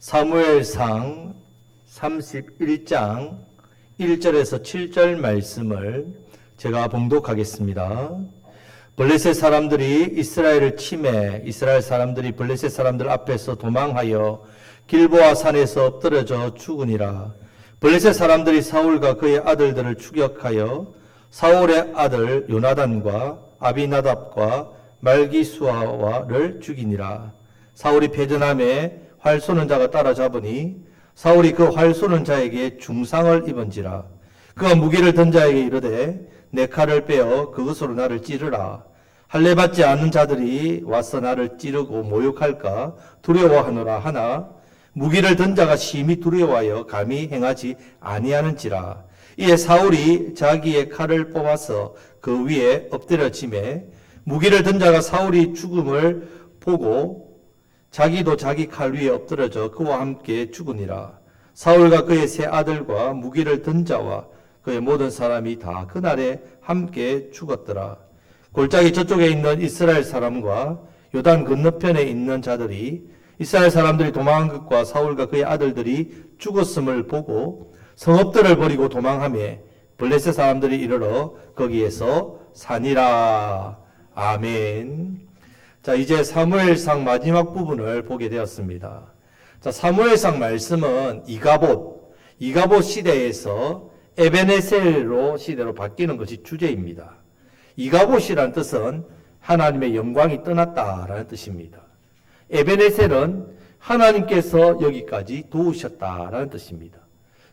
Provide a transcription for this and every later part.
사무엘상 31장 1절에서 7절 말씀을 제가 봉독하겠습니다. 블레셋 사람들이 이스라엘을 침해 이스라엘 사람들이 블레셋 사람들 앞에서 도망하여 길보아 산에서 엎드러져 죽으니라. 블레셋 사람들이 사울과 그의 아들들을 추격하여 사울의 아들 요나단과 아비나답과 말기수아를 죽이니라. 사울이 패전함에 활 쏘는 자가 따라잡으니 사울이 그 활 쏘는 자에게 중상을 입은지라. 그가 무기를 든 자에게 이르되 내 칼을 빼어 그것으로 나를 찌르라. 할례 받지 않는 자들이 와서 나를 찌르고 모욕할까 두려워하노라. 하나 무기를 든 자가 심히 두려워하여 감히 행하지 아니하는지라. 이에 사울이 자기의 칼을 뽑아서 그 위에 엎드려지매 무기를 든 자가 사울이 죽음을 보고 자기도 자기 칼 위에 엎드려져 그와 함께 죽으니라. 사울과 그의 세 아들과 무기를 든 자와 그의 모든 사람이 다 그날에 함께 죽었더라. 골짜기 저쪽에 있는 이스라엘 사람과 요단 건너편에 있는 자들이 이스라엘 사람들이 도망한 것과 사울과 그의 아들들이 죽었음을 보고 성읍들을 버리고 도망하며 블레셋 사람들이 이르러 거기에서 사니라. 아멘. 자, 이제 사무엘상 마지막 부분을 보게 되었습니다. 자, 사무엘상 말씀은 이가봇 시대에서 에베네셀로 시대로 바뀌는 것이 주제입니다. 이가봇이라는 뜻은 하나님의 영광이 떠났다라는 뜻입니다. 에베네셀은 하나님께서 여기까지 도우셨다라는 뜻입니다.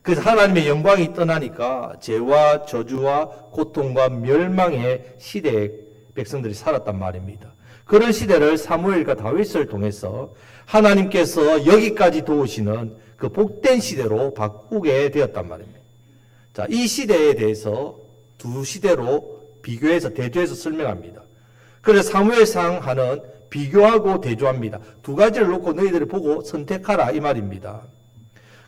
그래서 하나님의 영광이 떠나니까 죄와 저주와 고통과 멸망의 시대에 백성들이 살았단 말입니다. 그런 시대를 사무엘과 다윗을 통해서 하나님께서 여기까지 도우시는 그 복된 시대로 바꾸게 되었단 말입니다. 자, 이 시대에 대해서 두 시대로 비교해서 대조해서 설명합니다. 그래서 사무엘상 하는 비교하고 대조합니다. 두 가지를 놓고 너희들이 보고 선택하라 이 말입니다.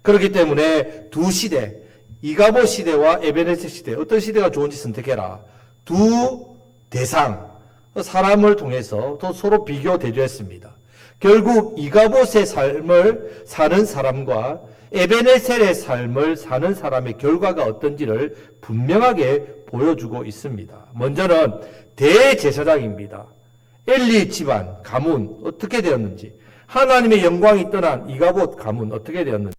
그렇기 때문에 두 시대, 이가봇 시대와 에베네셀 시대, 어떤 시대가 좋은지 선택해라. 두 대상, 사람을 통해서 또 서로 비교 대조했습니다. 결국 이가봇의 삶을 사는 사람과 에베네셀의 삶을 사는 사람의 결과가 어떤지를 분명하게 보여주고 있습니다. 먼저는 대제사장입니다. 엘리 집안, 가문 어떻게 되었는지, 하나님의 영광이 떠난 이가봇 가문 어떻게 되었는지,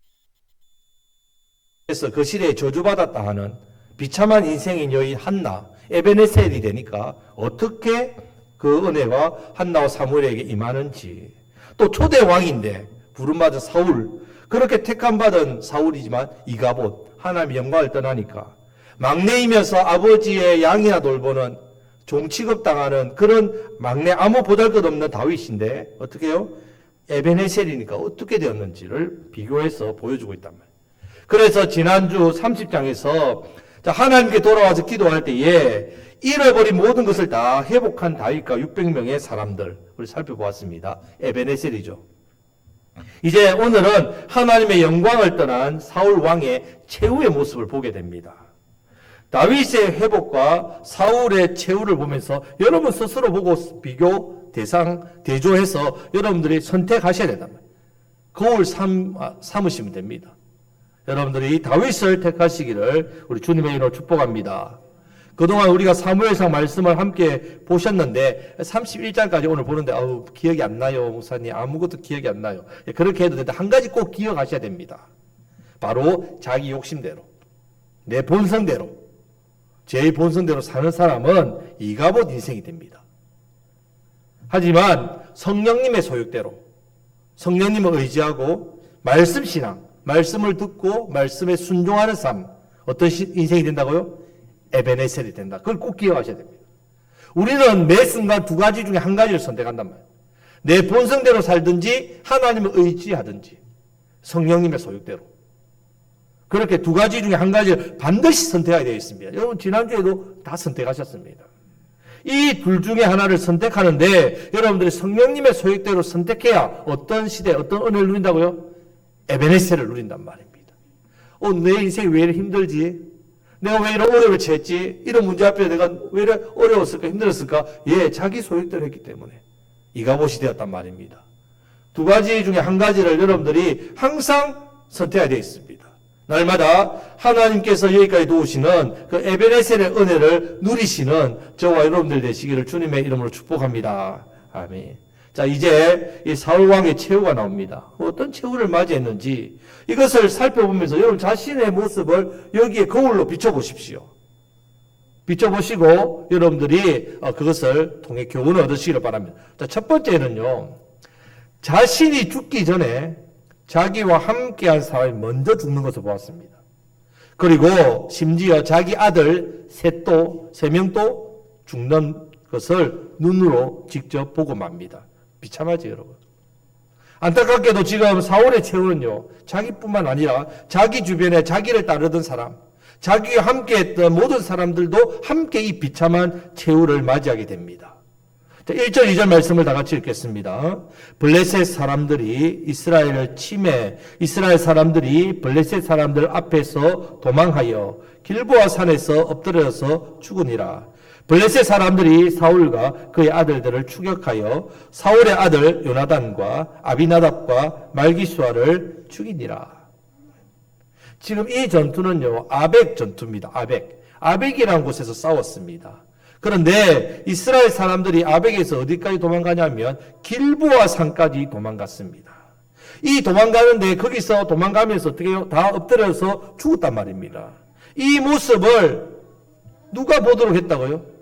그래서 그 시대에 저주받았다 하는 비참한 인생인 여인 한나, 에베네셀이 되니까 어떻게 그 은혜가 한나와 사무엘에게 임하는지, 또 초대 왕인데 부름받은 사울, 그렇게 택함받은 사울이지만 이가봇, 하나님의 영광을 떠나니까 막내이면서 아버지의 양이나 돌보는 종 취급당하는 그런 막내 아무 보잘것없는 다윗인데 어떻게 해요? 에베네셀이니까 어떻게 되었는지를 비교해서 보여주고 있단 말이에요. 그래서 지난주 30장에서 하나님께 돌아와서 기도할 때에 잃어버린 모든 것을 다 회복한 다윗과 600명의 사람들 우리 살펴보았습니다. 에베네셀이죠. 이제 오늘은 하나님의 영광을 떠난 사울 왕의 최후의 모습을 보게 됩니다. 다윗의 회복과 사울의 최후를 보면서 여러분 스스로 보고 비교, 대조해서 여러분들이 선택하셔야 된단 말이에요. 거울 삼으시면 됩니다. 여러분들이 다윗을 택하시기를 우리 주님의 이름으로 축복합니다. 그동안 우리가 사무엘상 말씀을 함께 보셨는데 31장까지 오늘 보는데 기억이 안 나요. 목사님 아무것도 기억이 안 나요. 그렇게 해도 되는데 한 가지 꼭 기억하셔야 됩니다. 바로 자기 욕심대로 내 본성대로 제 본성대로 사는 사람은 이가봇 인생이 됩니다. 하지만 성령님의 소욕대로 성령님을 의지하고 말씀신앙 말씀을 듣고 말씀에 순종하는 삶 어떤 인생이 된다고요? 에베네셀이 된다. 그걸 꼭 기억하셔야 됩니다. 우리는 매 순간 두 가지 중에 한 가지를 선택한단 말이에요. 내 본성대로 살든지 하나님을 의지하든지 성령님의 소욕대로. 그렇게 두 가지 중에 한 가지를 반드시 선택하게 되어 있습니다. 여러분 지난주에도 다 선택하셨습니다. 이 둘 중에 하나를 선택하는데 여러분들이 성령님의 소욕대로 선택해야 어떤 시대, 어떤 은혜를 누린다고요? 에베네셀을 누린단 말입니다. 내 인생이 왜 이렇게 힘들지? 내가 왜 이런 어려움을 처했지? 이런 문제 앞에 내가 왜 이렇게 어려웠을까? 힘들었을까? 자기 소욕대로 했기 때문에 이가봇이 되었단 말입니다. 두 가지 중에 한 가지를 여러분들이 항상 선택해야 되어 있습니다. 날마다 하나님께서 여기까지 도우시는 그 에베네셀의 은혜를 누리시는 저와 여러분들 되시기를 주님의 이름으로 축복합니다. 아멘. 자, 이제 이 사울왕의 최후가 나옵니다. 어떤 최후를 맞이했는지 이것을 살펴보면서 여러분 자신의 모습을 여기에 거울로 비춰보십시오. 비춰보시고 여러분들이 그것을 통해 교훈을 얻으시기를 바랍니다. 자, 첫 번째는요. 자신이 죽기 전에 자기와 함께한 사람이 먼저 죽는 것을 보았습니다. 그리고 심지어 자기 아들 세 명도 죽는 것을 눈으로 직접 보고 맙니다. 비참하지 여러분. 안타깝게도 지금 사울의 최후는요. 자기뿐만 아니라 자기 주변에 자기를 따르던 사람, 자기와 함께했던 모든 사람들도 함께 이 비참한 최후를 맞이하게 됩니다. 1절, 2절 말씀을 다 같이 읽겠습니다. 블레셋 사람들이 이스라엘을 침해, 이스라엘 사람들이 블레셋 사람들 앞에서 도망하여 길보아 산에서 엎드려서 죽으니라. 블레셋 사람들이 사울과 그의 아들들을 추격하여 사울의 아들 요나단과 아비나답과 말기수아를 죽이니라. 지금 이 전투는요, 아벡 전투입니다. 아벡이라는 곳에서 싸웠습니다. 그런데 이스라엘 사람들이 아벡에서 어디까지 도망가냐면 길보아 산까지 도망갔습니다. 이 도망가는데 거기서 도망가면서 어떻게 해요? 다 엎드려서 죽었단 말입니다. 이 모습을 누가 보도록 했다고요?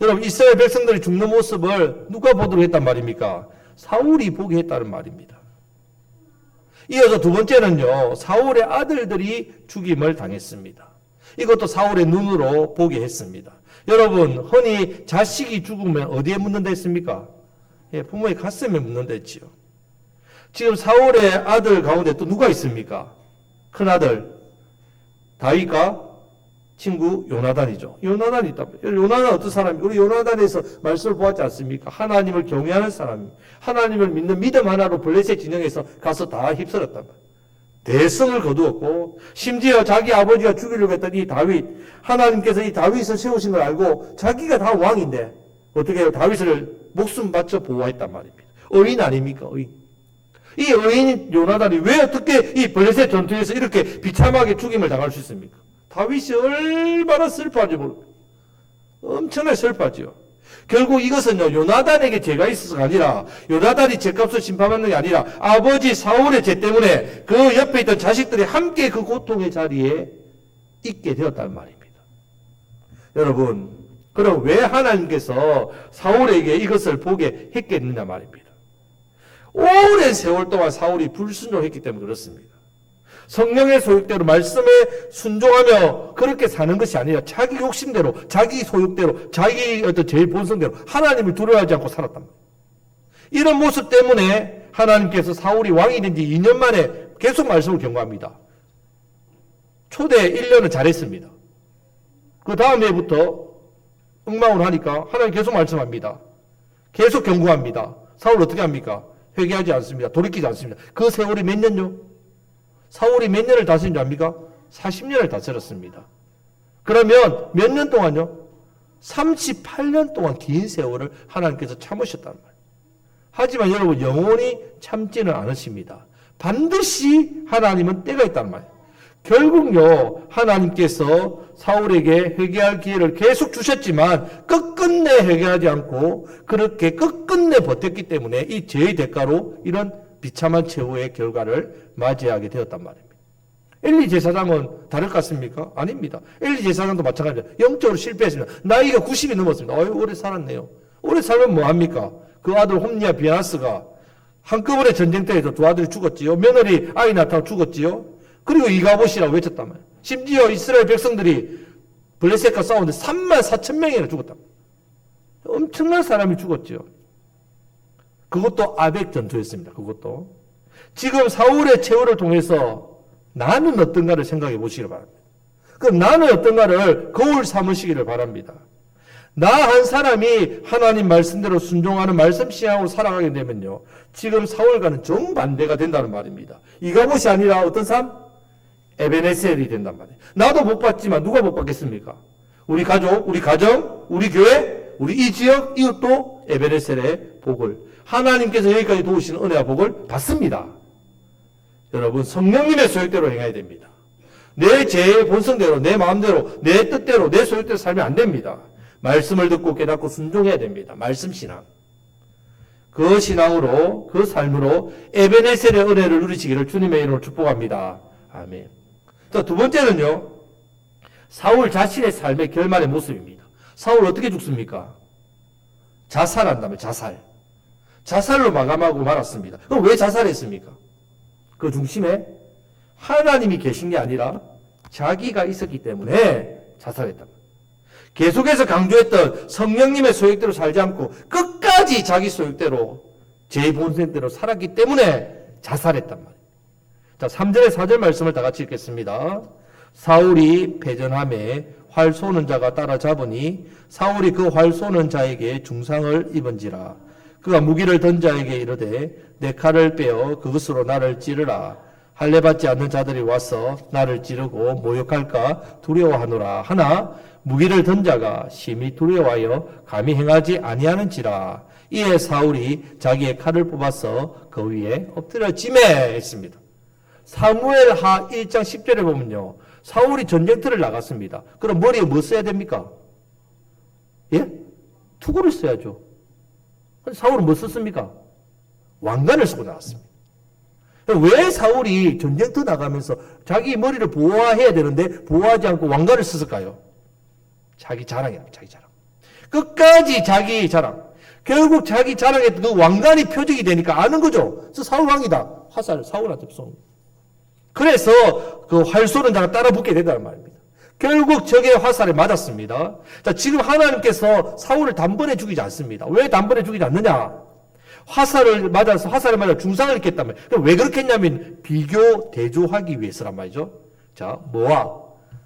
여러분, 이스라엘 백성들이 죽는 모습을 누가 보도록 했단 말입니까? 사울이 보게 했다는 말입니다. 이어서 두 번째는요, 사울의 아들들이 죽임을 당했습니다. 이것도 사울의 눈으로 보게 했습니다. 여러분, 흔히 자식이 죽으면 어디에 묻는다 했습니까? 예, 부모의 가슴에 묻는다 했지요. 지금 사울의 아들 가운데 또 누가 있습니까? 큰아들 다윗과 친구 요나단이죠. 요나단이 있다. 요나단 어떤 사람이에요? 우리 요나단에서 말씀을 보았지 않습니까? 하나님을 경외하는 사람입니다. 하나님을 믿는 믿음 하나로 블레셋 진영에서 가서 다 휩쓸었단 말이에요. 대성을 거두었고 심지어 자기 아버지가 죽이려고 했던 이 다윗, 하나님께서 이 다윗을 세우신 걸 알고 자기가 다 왕인데 어떻게 해요? 다윗을 목숨 바쳐 보호했단 말입니다. 의인 아닙니까? 의인. 이 의인 요나단이 왜 어떻게 이 블레셋 전투에서 이렇게 비참하게 죽임을 당할 수 있습니까? 다윗이 얼마나 슬퍼한지 모릅니다. 엄청나게 슬퍼하죠. 결국 이것은요, 요나단에게 죄가 있어서가 아니라, 요나단이 죄값을 심판받는 게 아니라, 아버지 사울의 죄 때문에 그 옆에 있던 자식들이 함께 그 고통의 자리에 있게 되었다는 말입니다. 여러분, 그럼 왜 하나님께서 사울에게 이것을 보게 했겠느냐 말입니다. 오랜 세월 동안 사울이 불순종했기 때문에 그렇습니다. 성령의 소욕대로 말씀에 순종하며 그렇게 사는 것이 아니라 자기 욕심대로, 자기 소욕대로, 자기 어떤 제일 본성대로 하나님을 두려워하지 않고 살았단 말이에요. 이런 모습 때문에 하나님께서 사울이 왕이 된 지 2년 만에 계속 말씀을 경고합니다. 초대 1년은 잘했습니다. 그 다음 해부터 엉망으로 하니까 하나님 계속 말씀합니다. 계속 경고합니다. 사울 어떻게 합니까? 회개하지 않습니다. 돌이키지 않습니다. 그 세월이 몇 년요? 사울이 몇 년을 다스린 줄 압니까? 40년을 다스렸습니다. 그러면 몇 년 동안요? 38년 동안 긴 세월을 하나님께서 참으셨단 말이에요. 하지만 여러분 영원히 참지는 않으십니다. 반드시 하나님은 때가 있단 말이에요. 결국요 하나님께서 사울에게 회개할 기회를 계속 주셨지만 끝끝내 회개하지 않고 그렇게 끝끝내 버텼기 때문에 이 죄의 대가로 이런 비참한 최후의 결과를 맞이하게 되었단 말입니다. 엘리 제사장은 다를 것 같습니까? 아닙니다. 엘리 제사장도 마찬가지입니다. 영적으로 실패했습니다. 나이가 90이 넘었습니다. 오래 살았네요. 오래 살면 뭐합니까? 그 아들 홈리아 비아스가 한꺼번에 전쟁터에서 두 아들이 죽었지요. 며느리 아이나타 죽었지요. 그리고 이가봇이라고 외쳤단 말이에요. 심지어 이스라엘 백성들이 블레셋과 싸우는데 34,000명이나 죽었단 말이에요. 엄청난 사람이 죽었지요. 그것도 아벡 전투였습니다. 그것도. 지금 사울의 최후를 통해서 나는 어떤가를 생각해 보시기 바랍니다. 그럼 나는 어떤가를 거울 삼으시기를 바랍니다. 나 한 사람이 하나님 말씀대로 순종하는 말씀 신앙으로 살아가게 되면요. 지금 사울과는 정반대가 된다는 말입니다. 이가봇이 아니라 어떤 삶? 에베네셀이 된단 말이에요. 나도 못 받지만 누가 못 받겠습니까? 우리 가족, 우리 가정, 우리 교회, 우리 이 지역, 이웃도 에베네셀의 복을 하나님께서 여기까지 도우시는 은혜와 복을 받습니다. 여러분, 성령님의 소욕대로 행해야 됩니다. 내 죄의 본성대로, 내 마음대로, 내 뜻대로, 내 소욕대로 살면 안 됩니다. 말씀을 듣고 깨닫고 순종해야 됩니다. 말씀 신앙. 그 신앙으로, 그 삶으로 에베네셀의 은혜를 누리시기를 주님의 이름으로 축복합니다. 아멘. 자, 두 번째는요, 사울 자신의 삶의 결말의 모습입니다. 사울 어떻게 죽습니까? 자살한다며, 자살. 자살로 마감하고 말았습니다. 그럼 왜 자살했습니까? 그 중심에 하나님이 계신 게 아니라 자기가 있었기 때문에 자살했다. 계속해서 강조했던 성령님의 소욕대로 살지 않고 끝까지 자기 소욕대로 제 본성대로 살았기 때문에 자살했단 말이에요. 자, 3절에 4절 말씀을 다 같이 읽겠습니다. 사울이 패전함에 활 쏘는 자가 따라잡으니 사울이 그 활 쏘는 자에게 중상을 입은지라. 그가 무기를 던 자에게 이르되 내 칼을 빼어 그것으로 나를 찌르라. 할례받지 않는 자들이 와서 나를 찌르고 모욕할까 두려워하노라. 하나 무기를 던 자가 심히 두려워하여 감히 행하지 아니하는지라. 이에 사울이 자기의 칼을 뽑아서 그 위에 엎드려지매 했습니다. 사무엘하 1장 10절에 보면요, 사울이 전쟁터를 나갔습니다. 그럼 머리에 뭐 써야 됩니까? 예? 투구를 써야죠. 사울은 뭐 썼습니까? 왕관을 쓰고 나왔습니다. 왜 사울이 전쟁터 나가면서 자기 머리를 보호해야 되는데 보호하지 않고 왕관을 썼을까요? 자기 자랑이에요. 자기 자랑. 끝까지 자기 자랑. 결국 자기 자랑했던 그 왕관이 표적이 되니까 아는 거죠. 그래서 사울 왕이다. 화살을 사울한테 쏜. 그래서 그 활 쏘는 자가 따라 붙게 된다는 말입니다. 결국 적의 화살에 맞았습니다. 자, 지금 하나님께서 사울을 단번에 죽이지 않습니다. 왜 단번에 죽이지 않느냐? 화살을 맞아 중상을 입겠단 말이에요. 그럼 왜 그렇게 했냐면 비교 대조하기 위해서란 말이죠. 자, 뭐와?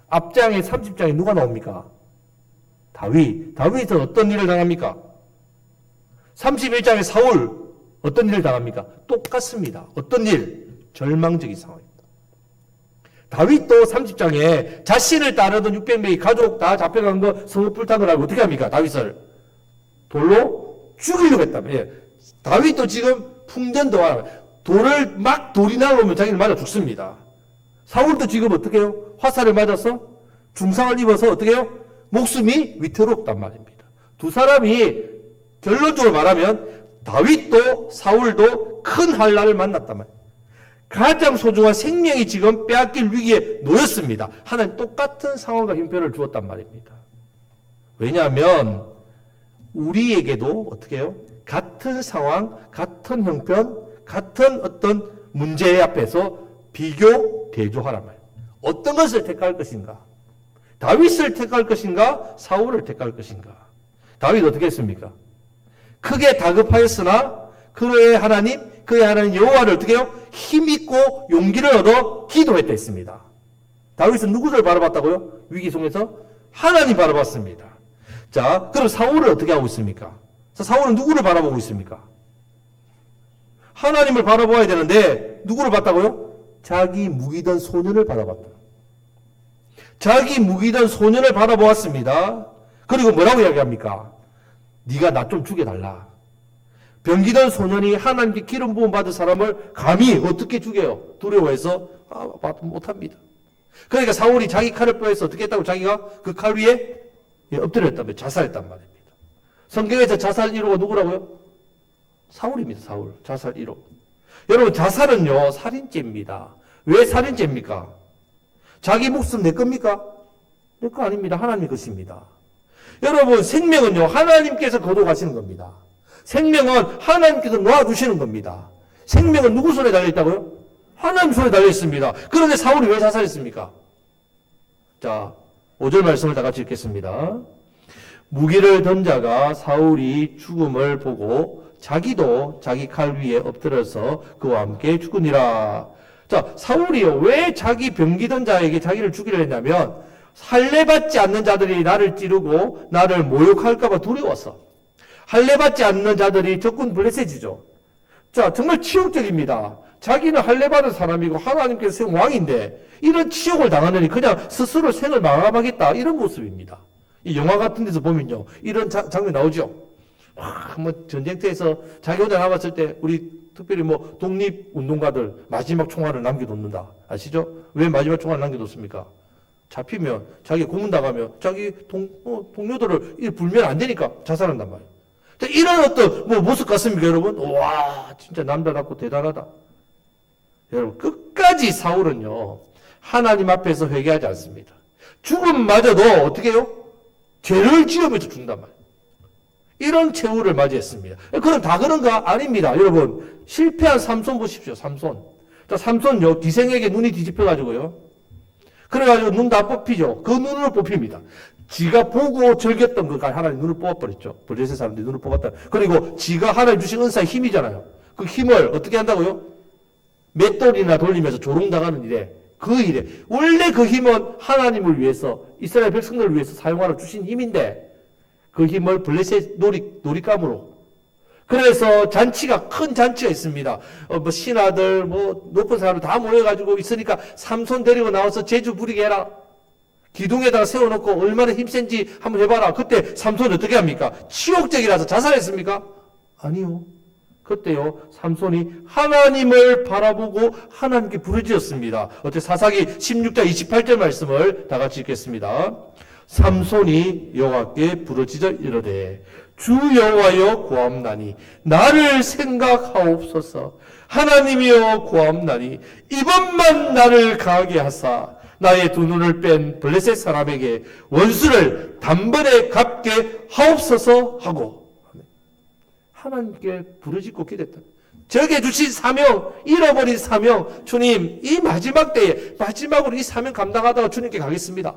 앞장에 30장에 누가 나옵니까? 다윗은 어떤 일을 당합니까? 31장에 사울 어떤 일을 당합니까? 똑같습니다. 어떤 일? 절망적인 상황입니다. 다윗도 30장에 자신을 따르던 600명의 가족 다 잡혀간 거 성읍 불탄 걸 알고 어떻게 합니까? 다윗을 돌로 죽이려고 했다며. 예. 다윗도 지금 풍전도 돌이 날아오면 자기를 맞아 죽습니다. 사울도 지금 어떻게 해요? 화살을 맞아서 중상을 입어서 어떻게 해요? 목숨이 위태롭단 말입니다. 두 사람이 결론적으로 말하면 다윗도 사울도 큰 한란을 만났단 말이에요. 가장 소중한 생명이 지금 빼앗길 위기에 놓였습니다. 하나님 똑같은 상황과 형편을 주었단 말입니다. 왜냐하면 우리에게도 어떻게 해요? 같은 상황, 같은 형편, 같은 어떤 문제 앞에서 비교, 대조하란 말이에요. 어떤 것을 택할 것인가? 다윗을 택할 것인가? 사울을 택할 것인가? 다윗 어떻게 했습니까? 크게 다급하였으나 그의 하나님 여호와를 어떻게 해요? 힘있고 용기를 얻어 기도했다 했습니다. 다윗은 누구를 바라봤다고요? 위기 속에서 하나님 바라봤습니다. 자, 그럼 사울은 어떻게 하고 있습니까? 사울은 누구를 바라보고 있습니까? 하나님을 바라봐야 되는데 누구를 봤다고요? 자기 무기던 소년을 바라봤다. 자기 무기던 소년을 바라보았습니다. 그리고 뭐라고 이야기합니까? 네가 나 좀 죽여달라. 병기던 소년이 하나님께 기름 부음 받은 사람을 감히 어떻게 죽여요? 두려워해서 못합니다. 그러니까 사울이 자기 칼을 빼서 어떻게 했다고? 자기가 그 칼 위에 엎드렸다며 자살했단 말입니다. 성경에서 자살 1호가 누구라고요? 사울입니다. 사울. 자살 1호. 여러분, 자살은요 살인죄입니다. 왜 살인죄입니까? 자기 목숨 내 겁니까? 내 거 아닙니다. 하나님 것입니다. 여러분, 생명은요 하나님께서 거둬가시는 겁니다. 생명은 하나님께서 놓아주시는 겁니다. 생명은 누구 손에 달려있다고요? 하나님 손에 달려있습니다. 그런데 사울이 왜 자살했습니까? 자, 5절 말씀을 다 같이 읽겠습니다. 무기를 던 자가 사울이 죽음을 보고 자기도 자기 칼 위에 엎드려서 그와 함께 죽으니라. 자, 사울이요 왜 자기 병기던 자에게 자기를 죽이려 했냐면 할례받지 않는 자들이 나를 찌르고 나를 모욕할까 봐 두려웠어. 할례받지 않는 자들이 적군 블레셋이죠. 자, 정말 치욕적입니다. 자기는 할례받은 사람이고 하나님께서 세운 왕인데 이런 치욕을 당하느니 그냥 스스로 생을 마감하겠다 이런 모습입니다. 이 영화 같은 데서 보면요 이런 장면 나오죠. 뭐 전쟁터에서 자기 혼자 남았을 때 우리 특별히 뭐 독립운동가들 마지막 총알을 남겨놓는다. 아시죠? 왜 마지막 총알을 남겨놓습니까? 잡히면, 자기 고문당하면 자기 동료들을 불면 안 되니까 자살한단 말이에요. 이런 어떤 모습 같습니까, 여러분? 와, 진짜 남자답고 대단하다. 여러분, 끝까지 사울은요, 하나님 앞에서 회개하지 않습니다. 죽음마저도 어떻게 해요? 죄를 지으면서 죽는단 말이에요. 이런 최후를 맞이했습니다. 그럼 다 그런가? 아닙니다. 여러분, 실패한 삼손 보십시오, 삼손. 자, 삼손요, 기생에게 눈이 뒤집혀가지고요. 그래가지고 눈 다 뽑히죠. 그 눈을 뽑힙니다. 지가 보고 즐겼던 그 하나님 눈을 뽑아버렸죠. 블레셋 사람들이 눈을 뽑았다. 그리고 지가 하나님 주신 은사의 힘이잖아요. 그 힘을 어떻게 한다고요? 맷돌이나 돌리면서 조롱당하는 일에, 그 일에. 원래 그 힘은 하나님을 위해서, 이스라엘 백성들을 위해서 사용하러 주신 힘인데, 그 힘을 블레셋 놀잇감으로. 그래서 잔치가, 큰 잔치가 있습니다. 신하들, 높은 사람들 다 모여가지고 있으니까 삼손 데리고 나와서 제주 부리게 해라. 기둥에다가 세워놓고 얼마나 힘센지 한번 해봐라. 그때 삼손이 어떻게 합니까? 치욕적이라서 자살했습니까? 아니요. 그때요, 삼손이 하나님을 바라보고 하나님께 부르짖었습니다. 어때? 사사기 16장 28절 말씀을 다 같이 읽겠습니다. 삼손이 여호와께 부르짖어 이르되 주 여호와여 구하옵나니 나를 생각하옵소서. 하나님이여 구하옵나니 이번만 나를 강하게 하사 나의 두 눈을 뺀 블레셋 사람에게 원수를 단번에 갚게 하옵소서 하고 하나님께 부르짖고 기도했다. 저에게 주신 사명, 잃어버린 사명, 주님 이 마지막 때에 마지막으로 이 사명 감당하다가 주님께 가겠습니다.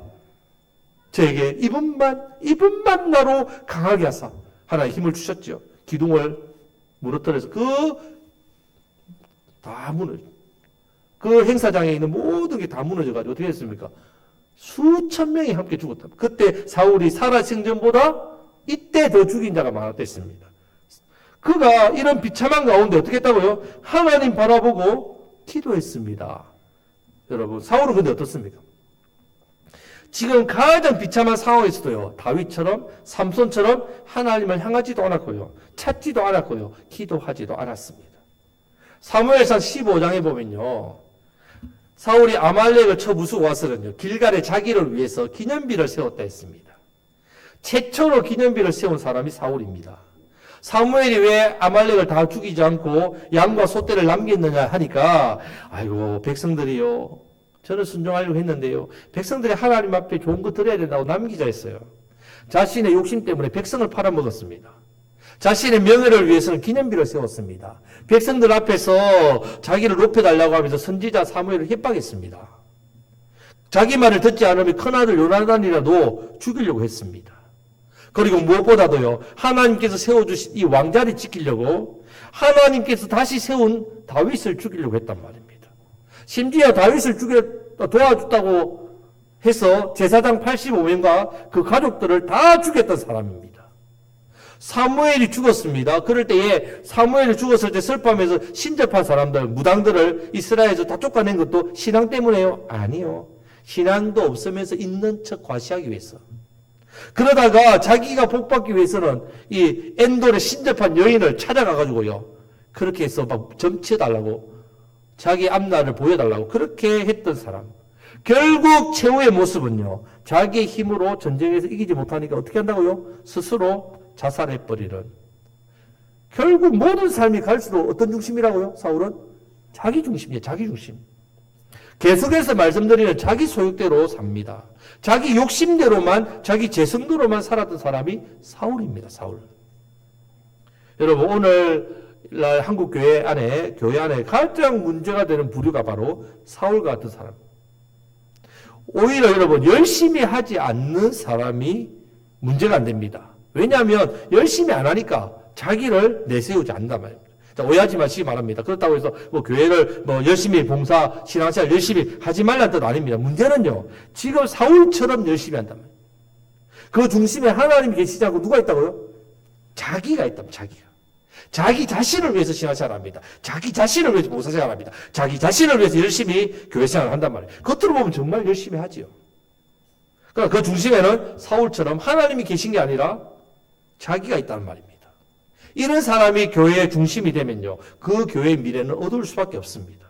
저에게 이분만 나로 강하게 하사 하나님 힘을 주셨죠. 기둥을 무너뜨려서 다 무너져. 그 행사장에 있는 모든 게 다 무너져가지고 어떻게 됐습니까? 수천 명이 함께 죽었다. 그때 사울이 살아 생전보다 이때 더 죽인 자가 많았댔습니다. 그가 이런 비참한 가운데 어떻게 했다고요? 하나님 바라보고 기도했습니다. 여러분, 사울은 근데 어떻습니까? 지금 가장 비참한 상황에서도요, 다윗처럼, 삼손처럼 하나님을 향하지도 않았고요, 찾지도 않았고요, 기도하지도 않았습니다. 사무엘상 15장에 보면요, 사울이 아말렉을 쳐 부수고 와서는요, 길갈에 자기를 위해서 기념비를 세웠다 했습니다. 최초로 기념비를 세운 사람이 사울입니다. 사무엘이 왜 아말렉을 다 죽이지 않고 양과 소떼를 남겼느냐 하니까, 아이고, 백성들이요, 저는 순종하려고 했는데요, 백성들이 하나님 앞에 좋은 거 드려야 된다고 남기자 했어요. 자신의 욕심 때문에 백성을 팔아먹었습니다. 자신의 명예를 위해서는 기념비를 세웠습니다. 백성들 앞에서 자기를 높여달라고 하면서 선지자 사무엘을 협박했습니다. 자기 말을 듣지 않으면 큰아들 요나단이라도 죽이려고 했습니다. 그리고 무엇보다도요, 하나님께서 세워주신 이 왕자를 지키려고 하나님께서 다시 세운 다윗을 죽이려고 했단 말입니다. 심지어 다윗을 도와줬다고 해서 제사장 85명과 그 가족들을 다 죽였던 사람입니다. 사무엘이 죽었습니다. 그럴 때에 사무엘이 죽었을 때 슬퍼하면서 신접한 사람들, 무당들을 이스라엘에서 다 쫓아낸 것도 신앙 때문에요? 아니요. 신앙도 없으면서 있는 척 과시하기 위해서. 그러다가 자기가 복받기 위해서는 이 엔돌에 신접한 여인을 찾아가가지고요, 그렇게 해서 막 점치해달라고, 자기 앞날을 보여달라고 그렇게 했던 사람. 결국 최후의 모습은요, 자기의 힘으로 전쟁에서 이기지 못하니까 어떻게 한다고요? 스스로 자살해버리는. 결국 모든 삶이 갈수록 어떤 중심이라고요? 사울은? 자기 중심이에요. 자기 중심. 계속해서 말씀드리는 자기 소욕대로 삽니다. 자기 욕심대로만, 자기 재성대로만 살았던 사람이 사울입니다. 사울. 여러분, 오늘날 한국 교회 안에 가장 문제가 되는 부류가 바로 사울 같은 사람. 오히려 여러분, 열심히 하지 않는 사람이 문제가 안 됩니다. 왜냐하면 열심히 안 하니까 자기를 내세우지 않는단 말입니다. 자, 오해하지 마시기 바랍니다. 그렇다고 해서 교회를 열심히 봉사, 신앙생활 열심히 하지 말라는 뜻 아닙니다. 문제는요, 지금 사울처럼 열심히 한단 말이에요. 그 중심에 하나님이 계시지 않고 누가 있다고요? 자기가 있다면 자기가. 자기 자신을 위해서 신앙생활합니다. 자기 자신을 위해서 봉사생활합니다. 자기 자신을 위해서 열심히 교회생활을 한단 말이에요. 겉으로 보면 정말 열심히 하지요. 그러니까 그 중심에는 사울처럼 하나님이 계신 게 아니라 자기가 있다는 말입니다. 이런 사람이 교회의 중심이 되면요, 그 교회의 미래는 어두울 수밖에 없습니다.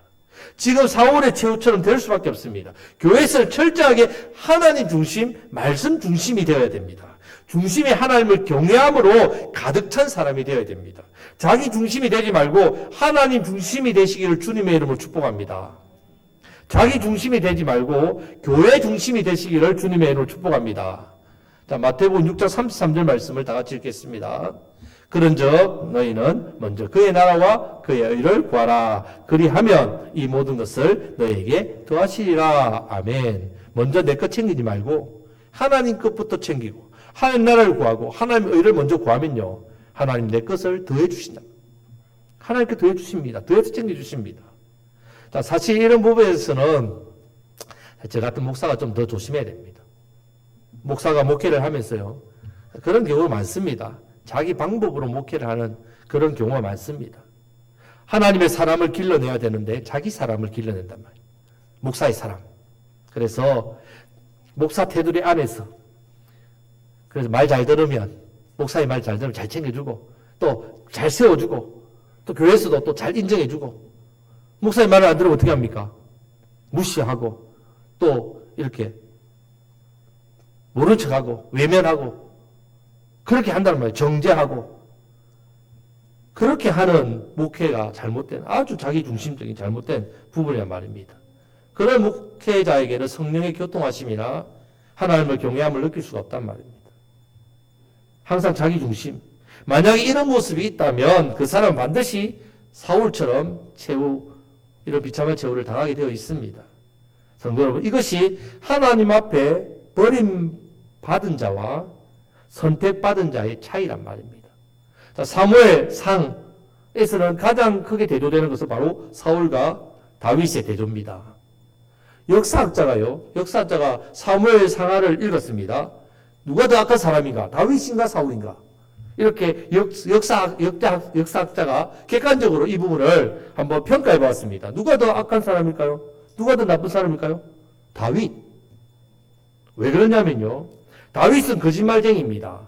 지금 사울의 최후처럼 될 수밖에 없습니다. 교회에서는 철저하게 하나님 중심, 말씀 중심이 되어야 됩니다. 중심이 하나님을 경외함으로 가득 찬 사람이 되어야 됩니다. 자기 중심이 되지 말고 하나님 중심이 되시기를 주님의 이름으로 축복합니다. 자기 중심이 되지 말고 교회 중심이 되시기를 주님의 이름으로 축복합니다. 자, 마태복음 6장 33절 말씀을 다 같이 읽겠습니다. 그런즉 너희는 먼저 그의 나라와 그의 의를 구하라. 그리하면 이 모든 것을 너희에게 더하시리라. 아멘. 먼저 내 것 챙기지 말고 하나님 것부터 챙기고 하나님 나라를 구하고 하나님의 의를 먼저 구하면요, 하나님 내 것을 더해 주신다. 하나님께 더해 주십니다. 더해서 챙겨 주십니다. 자, 사실 이런 부분에서는 저 같은 목사가 좀 더 조심해야 됩니다. 목사가 목회를 하면서요, 그런 경우가 많습니다. 자기 방법으로 목회를 하는 그런 경우가 많습니다. 하나님의 사람을 길러내야 되는데 자기 사람을 길러낸단 말이에요. 목사의 사람. 그래서 목사 테두리 안에서, 그래서 말 잘 들으면, 목사의 말 잘 들으면 잘 챙겨주고, 또 잘 세워주고, 또 교회에서도 또 잘 인정해주고, 목사의 말을 안 들으면 어떻게 합니까? 무시하고, 또 이렇게 모른 척하고, 외면하고, 그렇게 한다는 말이에요. 정죄하고. 그렇게 하는 목회가 잘못된, 아주 자기 중심적인 잘못된 부분이란 말입니다. 그런 목회자에게는 성령의 교통하심이나 하나님을 경외함을 느낄 수가 없단 말입니다. 항상 자기 중심. 만약에 이런 모습이 있다면 그 사람은 반드시 사울처럼 이런 비참한 최후를 당하게 되어 있습니다. 성도 여러분, 이것이 하나님 앞에 버림받은 자와 선택받은 자의 차이란 말입니다. 자, 사무엘 상에서는 가장 크게 대조되는 것은 바로 사울과 다윗의 대조입니다. 역사학자가 사무엘 상하를 읽었습니다. 누가 더 악한 사람인가? 다윗인가 사울인가? 이렇게 역사학자가 객관적으로 이 부분을 한번 평가해 보았습니다. 누가 더 악한 사람일까요? 누가 더 나쁜 사람일까요? 다윗. 왜 그러냐면요, 다윗은 거짓말쟁이입니다.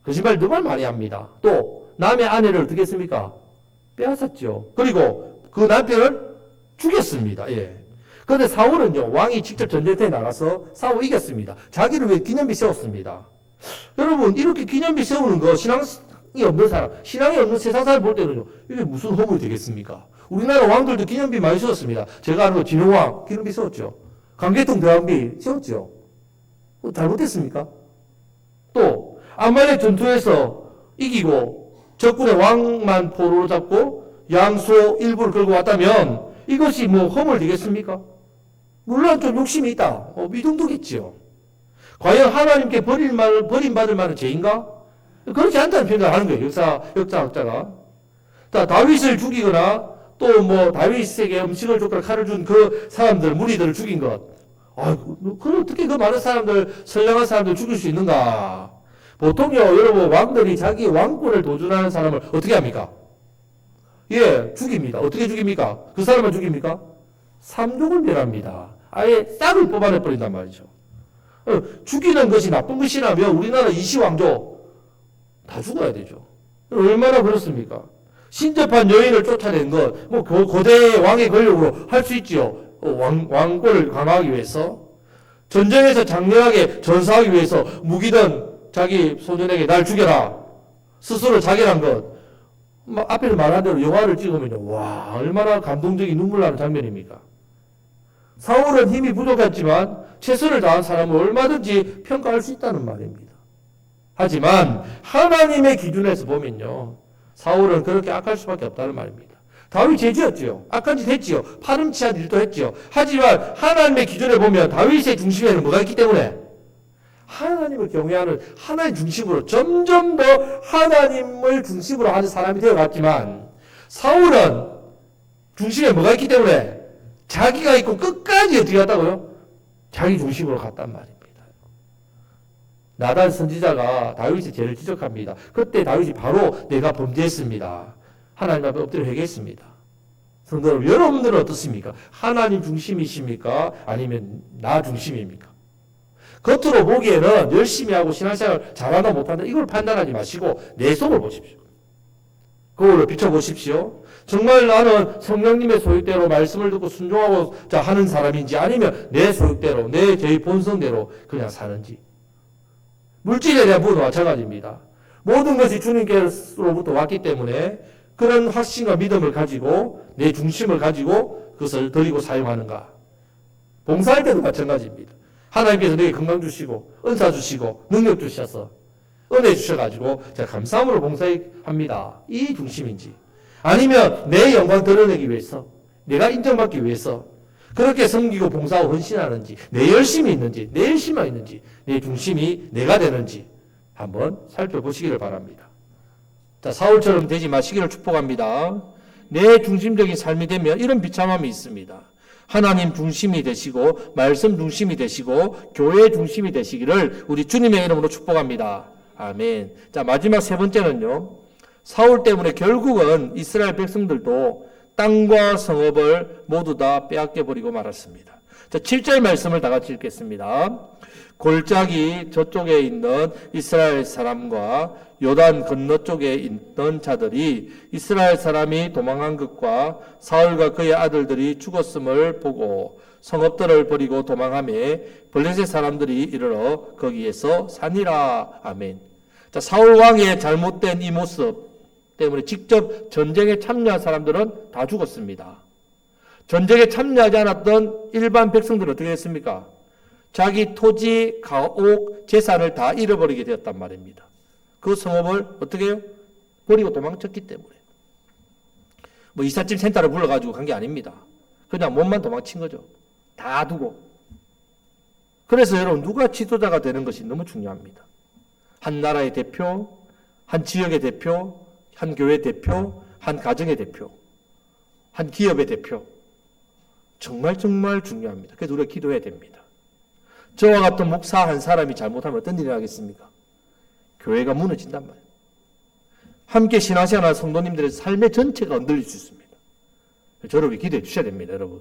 거짓말 정말 많이 합니다. 또 남의 아내를 어떻게 했습니까? 빼앗았죠. 그리고 그 남편을 죽였습니다. 예. 그런데 사울은요, 왕이 직접 전쟁터에 나가서 싸워 이겼습니다. 자기를 위해 기념비 세웠습니다. 여러분, 이렇게 기념비 세우는 거 신앙이 없는 사람, 신앙이 없는 세상 사람 볼 때는요, 이게 무슨 허물이 되겠습니까? 우리나라 왕들도 기념비 많이 세웠습니다. 제가 아는 진흥왕 기념비 세웠죠. 강계통 대왕비 세웠죠. 잘못했습니까? 또 아말렉 전투에서 이기고 적군의 왕만 포로로 잡고 양소 일부를 끌고 왔다면 이것이 뭐 허물 되겠습니까? 물론 좀 욕심이 있다. 이 정도겠지요. 과연 하나님께 버림받을 만한 죄인가? 그렇지 않다는 평가를 하는 거예요. 역사학자가. 다윗을 죽이거나 또 뭐 다윗에게 음식을 줬거나 칼을 준 그 사람들, 무리들을 죽인 것. 어떻게 그 많은 사람들, 선량한 사람들 죽일 수 있는가? 보통요, 여러분, 왕들이 자기 왕권을 도전하는 사람을 어떻게 합니까? 예, 죽입니다. 어떻게 죽입니까? 그 사람을 죽입니까? 삼족을 멸합니다. 아예 싹을 뽑아내버린단 말이죠. 죽이는 것이 나쁜 것이라면 우리나라 이시왕조 다 죽어야 되죠. 얼마나 그렇습니까? 신접한 여인을 쫓아낸 것, 뭐 고대 왕의 권력으로 할 수 있지요. 왕권을 강화하기 위해서, 전쟁에서 장렬하게 전사하기 위해서 무기든 자기 소년에게 날 죽여라 스스로 자결한 것, 앞에서 말한 대로 영화를 찍으면 와, 얼마나 감동적인 눈물 나는 장면입니까? 사울은 힘이 부족했지만 최선을 다한 사람은 얼마든지 평가할 수 있다는 말입니다. 하지만 하나님의 기준에서 보면요, 사울은 그렇게 악할 수밖에 없다는 말입니다. 다윗이 죄지었지요. 악한 짓 했지요. 파렴치한 일도 했지요. 하지만 하나님의 기준에 보면 다윗의 중심에는 뭐가 있기 때문에 하나님을 경외하는 하나님 중심으로 점점 더 하나님을 중심으로 하는 사람이 되어갔지만, 사울은 중심에 뭐가 있기 때문에 자기가 있고 끝까지 어떻게 갔다고요? 자기 중심으로 갔단 말입니다. 나단 선지자가 다윗의 죄를 지적합니다. 그때 다윗이 바로 내가 범죄했습니다. 하나님 앞에 엎드려 회개했습니다. 성도 여러분, 여러분들은 어떻습니까? 하나님 중심이십니까? 아니면 나 중심입니까? 겉으로 보기에는 열심히 하고 신앙생활 잘하나 못한다, 이걸 판단하지 마시고 내 속을 보십시오. 거울을 비춰보십시오. 정말 나는 성령님의 소유대로 말씀을 듣고 순종하고 하는 사람인지 아니면 내 소유대로 내 죄의 본성대로 그냥 사는지. 물질에 대한 부분도 마찬가지입니다. 모든 것이 주님께로부터 왔기 때문에 그런 확신과 믿음을 가지고 내 중심을 가지고 그것을 드리고 사용하는가. 봉사할 때도 마찬가지입니다. 하나님께서 내게 건강 주시고 은사 주시고 능력 주셔서 은혜 주셔가지고 제가 감사함으로 봉사합니다. 이 중심인지 아니면 내 영광 드러내기 위해서 내가 인정받기 위해서 그렇게 섬기고 봉사하고 헌신하는지 내 열심이 있는지 내 열심만 있는지 내 중심이 내가 되는지 한번 살펴보시기를 바랍니다. 자, 사울처럼 되지 마시기를 축복합니다. 내 중심적인 삶이 되면 이런 비참함이 있습니다. 하나님 중심이 되시고 말씀 중심이 되시고 교회 중심이 되시기를 우리 주님의 이름으로 축복합니다. 아멘. 자, 마지막 세 번째는요. 사울 때문에 결국은 이스라엘 백성들도 땅과 성읍을 모두 다 빼앗겨 버리고 말았습니다. 자, 7절 말씀을 다 같이 읽겠습니다. 골짜기 저쪽에 있는 이스라엘 사람과 요단 건너쪽에 있던 자들이 이스라엘 사람이 도망한 것과 사울과 그의 아들들이 죽었음을 보고 성읍들을 버리고 도망하매 블레셋 사람들이 이르러 거기에서 사니라. 아멘. 자, 사울 왕의 잘못된 이 모습 때문에 직접 전쟁에 참여한 사람들은 다 죽었습니다. 전쟁에 참여하지 않았던 일반 백성들은 어떻게 했습니까? 자기 토지, 가옥, 재산을 다 잃어버리게 되었단 말입니다. 그 성읍을 어떻게 해요? 버리고 도망쳤기 때문에. 뭐 이삿짐 센터를 불러가지고 간 게 아닙니다. 그냥 몸만 도망친 거죠. 다 두고. 그래서 여러분 누가 지도자가 되는 것이 너무 중요합니다. 한 나라의 대표, 한 지역의 대표, 한 교회 대표, 한 가정의 대표, 한 기업의 대표. 정말 중요합니다. 그래서 우리가 기도해야 됩니다. 저와 같은 목사 한 사람이 잘못하면 어떤 일이 나겠습니까? 교회가 무너진단 말이에요. 함께 신앙생활하는 성도님들의 삶의 전체가 흔들릴 수 있습니다. 저를 위해 기도해 주셔야 됩니다, 여러분.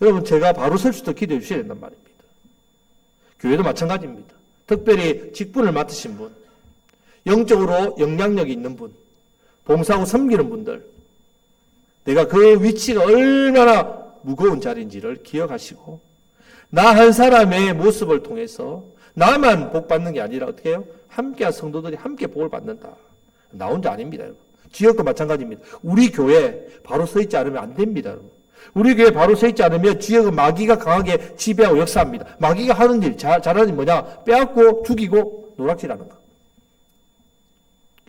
여러분, 제가 바로 설 수도 기도해 주셔야 된단 말입니다. 교회도 마찬가지입니다. 특별히 직분을 맡으신 분, 영적으로 영향력이 있는 분, 봉사하고 섬기는 분들, 내가 그 위치가 얼마나 무거운 자리인지를 기억하시고 나 한 사람의 모습을 통해서 나만 복 받는 게 아니라 어떻게 해요? 함께한 성도들이 함께 복을 받는다. 나 혼자 아닙니다, 여러분. 지역도 마찬가지입니다. 우리 교회 바로 서 있지 않으면 안 됩니다, 여러분. 우리 교회 바로 서 있지 않으면 지역은 마귀가 강하게 지배하고 역사합니다. 마귀가 하는 일, 잘하는 일 뭐냐? 빼앗고 죽이고 노락질하는 거.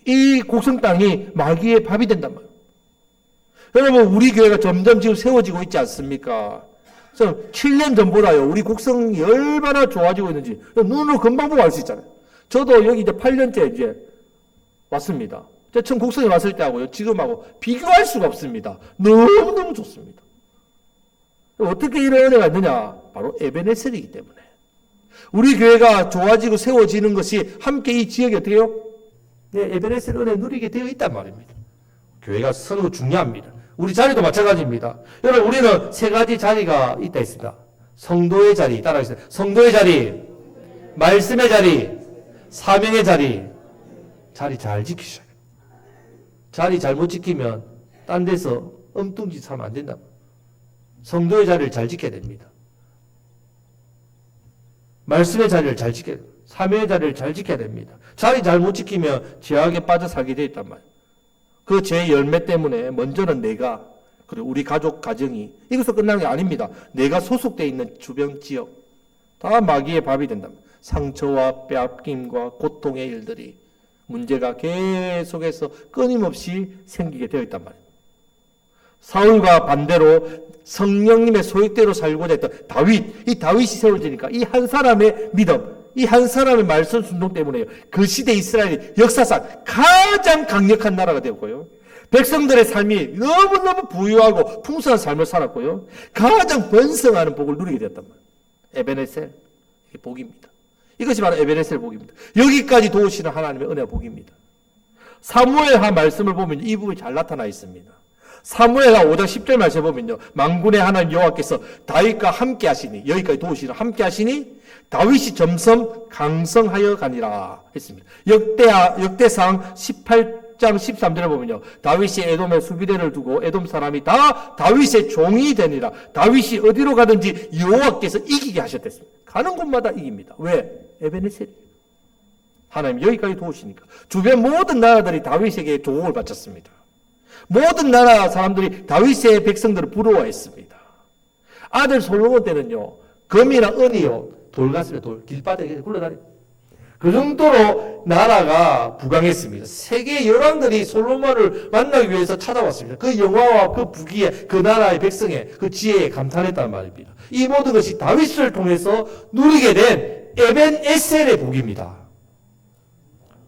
이 곡성 땅이 마귀의 밥이 된단 말이에요. 여러분, 우리 교회가 점점 지금 세워지고 있지 않습니까? 그래서 7년 전보다요, 우리 곡성이 얼마나 좋아지고 있는지 눈으로 금방 보고 알 수 있잖아요. 저도 여기 이제 8년째 이제 왔습니다. 제가 처음 곡성에 왔을 때하고요, 지금하고 비교할 수가 없습니다. 너무너무 좋습니다. 어떻게 이런 은혜가 있느냐? 바로 에베네셀이기 때문에. 우리 교회가 좋아지고 세워지는 것이 함께 이 지역에 어떻게 해요? 네, 에베네셀 은혜 누리게 되어 있단 말입니다. 교회가 서로 중요합니다. 우리 자리도 마찬가지입니다. 여러분, 우리는 세 가지 자리가 있다 있습니다. 성도의 자리, 따라하세요. 성도의 자리, 말씀의 자리, 사명의 자리. 자리 잘 지키셔야 돼요. 자리 잘못 지키면 딴 데서 엉뚱짓 하면 안 된다. 성도의 자리를 잘 지켜야 됩니다. 말씀의 자리를 잘 지켜야 됩니다. 사명의 자리를 잘 지켜야 됩니다. 자리 잘못 지키면 죄악에 빠져 살게 되어 있단 말이에요. 그 죄의 열매 때문에 먼저는 내가, 그리고 우리 가족, 가정이, 이것으로 끝나는 게 아닙니다. 내가 소속되어 있는 주변 지역, 다 마귀의 밥이 된답니다. 상처와 빼앗김과 고통의 일들이, 문제가 계속해서 끊임없이 생기게 되어 있단 말이에요. 사울과 반대로 성령님의 소유대로 살고자 했던 다윗, 이 다윗이 세워지니까 이 한 사람의 믿음, 이 한 사람의 말씀 순종 때문에 그 시대 이스라엘이 역사상 가장 강력한 나라가 되었고요. 백성들의 삶이 너무너무 부유하고 풍성한 삶을 살았고요. 가장 번성하는 복을 누리게 되었단 말이에요. 에베네셀, 이게 복입니다. 이것이 바로 에베네셀 복입니다. 여기까지 도우시는 하나님의 은혜와 복입니다. 사무엘하 말씀을 보면 이 부분이 잘 나타나 있습니다. 사무엘하 5장 10절 말씀을 보면요, 만군의 하나님 여호와께서 다윗과 함께 하시니, 여기까지 도우시는 함께 하시니 다윗이 점점 강성하여 가니라 했습니다. 역대상 18장 10장 13절에 보면요. 다윗이 에돔에 수비대를 두고 에돔 사람이 다 다윗의 종이 되니라. 다윗이 어디로 가든지 여호와께서 이기게 하셨댔습니다. 가는 곳마다 이깁니다. 왜? 에베네셀. 하나님 여기까지 도우시니까. 주변 모든 나라들이 다윗에게 조공을 바쳤습니다. 모든 나라 사람들이 다윗의 백성들을 부러워했습니다. 아들 솔로몬 때는요. 금이나 은이요. 돌가슴에 돌, 길바닥에 굴러다니고. 그 정도로 나라가 부강했습니다. 세계 열왕들이 솔로몬을 만나기 위해서 찾아왔습니다. 그 영화와 그 부귀에 그 나라의 백성의 그 지혜에 감탄했단 말입니다. 이 모든 것이 다윗을 통해서 누리게 된 에벤에셀의 복입니다.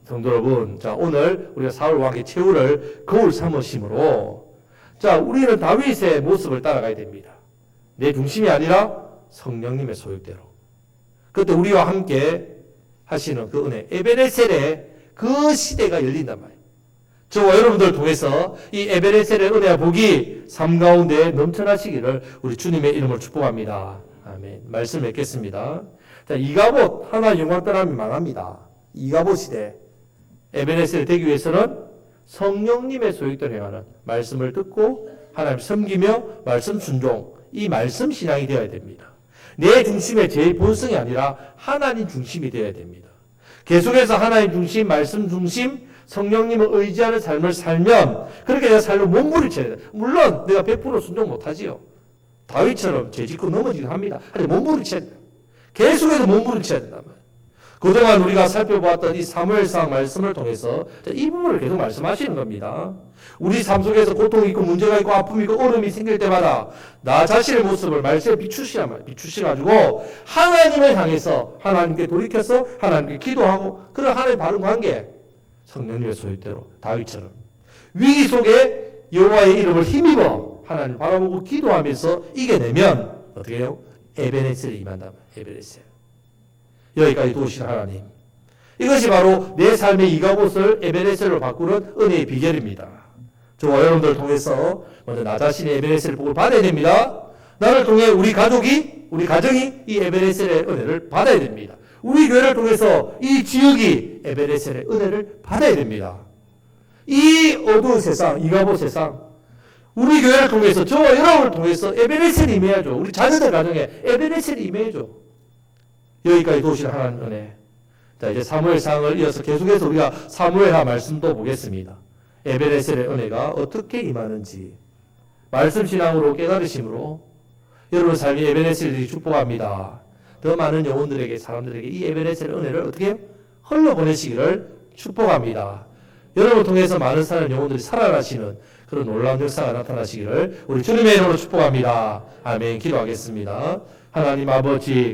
성도 여러분, 자 오늘 우리가 사울 왕의 최후를 거울 삼으심으로 자 우리는 다윗의 모습을 따라가야 됩니다. 내 중심이 아니라 성령님의 소유대로. 그때 우리와 함께 하시는 그 은혜, 에베네셀의 그 시대가 열린단 말이에요. 저와 여러분들 통해서 이 에베네셀의 은혜와 복이 삶 가운데 넘쳐나시기를 우리 주님의 이름으로 축복합니다. 아멘. 말씀 맺겠습니다. 자, 이가봇 하나 영광 떠나면 망합니다. 이가봇 시대 에베네셀이 되기 위해서는 성령님의 소유대로 행하는 말씀을 듣고 하나님 섬기며 말씀 순종, 이 말씀 신앙이 되어야 됩니다. 내 중심의 제 본성이 아니라 하나님 중심이 되어야 됩니다. 계속해서 하나님 중심, 말씀 중심, 성령님을 의지하는 삶을 살면 그렇게 내가 삶을 몸부림쳐야 돼요. 물론 내가 100% 순종 못하지요. 다윗처럼 죄짓고 넘어지긴 합니다. 하지만 몸부림쳐야 돼요. 계속해서 몸부림쳐야 된단 말이에요. 그동안 우리가 살펴보았던 이 사무엘상 말씀을 통해서 이 부분을 계속 말씀하시는 겁니다. 우리 삶 속에서 고통이 있고 문제가 있고 아픔이 있고 어려움이 생길 때마다 나 자신의 모습을 말씀에 비추시란 말이에요. 비추시가지고 하나님을 향해서 하나님께 돌이켜서 하나님께 기도하고 그런 하나님의 바른 관계 성령님의 소유대로 다윗처럼 위기 속에 여호와의 이름을 힘입어 하나님을 바라보고 기도하면서 이겨내면 어떻게 해요? 에베네셀이 임한다. 에베네셀. 여기까지 도우신 하나님. 이것이 바로 내 삶의 이가봇을 에베네셀로 바꾸는 은혜의 비결입니다. 저와 여러분들을 통해서 먼저 나 자신의 에베네셀의 복을 받아야 됩니다. 나를 통해 우리 가정이 이 에베네셀의 은혜를 받아야 됩니다. 우리 교회를 통해서 이 지역이 에베네셀의 은혜를 받아야 됩니다. 이 어두운 세상, 이가봇 세상, 우리 교회를 통해서 저와 여러분을 통해서 에베네셀이 임해야죠. 우리 자녀들 가정에 에베네셀이 임해야죠. 여기까지 도우신 하나님 은혜. 자, 이제 사무엘상을 이어서 계속해서 우리가 사무엘하 말씀도 보겠습니다. 에베네셀의 은혜가 어떻게 임하는지 말씀 신앙으로 깨달으심으로 여러분 삶이 에베네셀이 축복합니다. 더 많은 영혼들에게 사람들에게 이 에베네셀의 은혜를 어떻게 흘러보내시기를 축복합니다. 여러분을 통해서 많은 사람 영혼들이 살아나시는 그런 놀라운 역사가 나타나시기를 우리 주님의 이름으로 축복합니다. 아멘. 기도하겠습니다. 하나님 아버지